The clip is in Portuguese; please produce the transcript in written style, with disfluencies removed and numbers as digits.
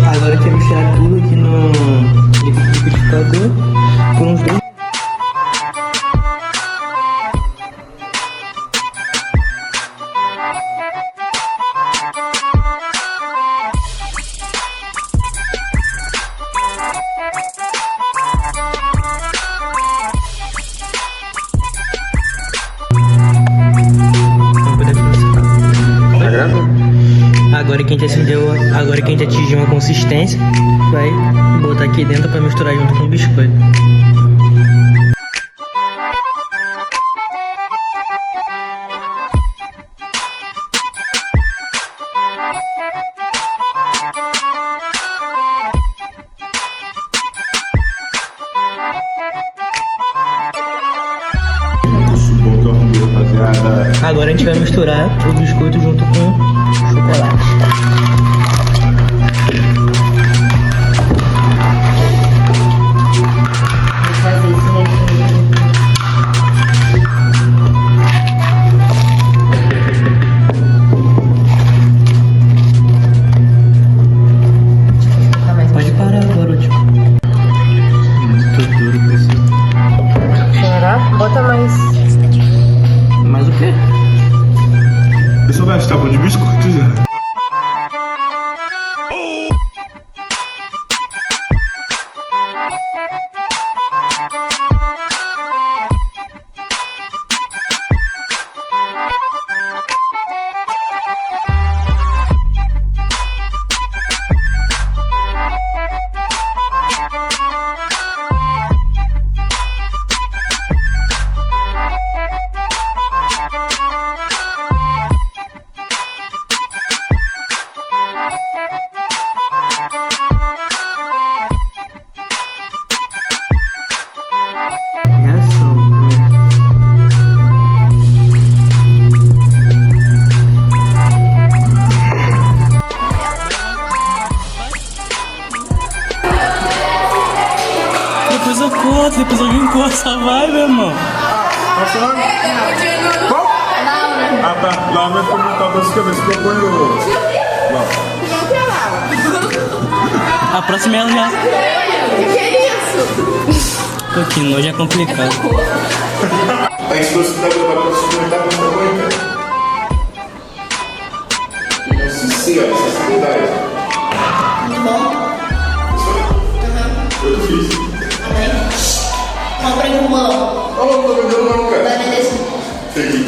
Agora eu quero misturar tudo aqui no liquidificador por uns 2. Agora que a gente atingiu uma consistência, vai botar aqui dentro para misturar junto com o biscoito. Agora a gente vai misturar o biscoito junto com o chocolate. Pode parar agora, tipo. Muito duro pra esse. Será? Bota mais. Mais o quê? Eu sou mais tábua de biscoito já. Depois alguém corta, vai, meu irmão. Tá falando? Qual? Ah, tá. Lá no fermentador de cabeça que eu ponho lá. A próxima é ela já. Que é isso? Pô, que nojo, é complicado. A explosividade da pra experimentar com o tamanho, cara. Sensibilidade. Muito bom? Eu que fiz. Também? Comprei com mão. Oh, não tô vendendo não, cara. Vai vender sim. Tem aqui.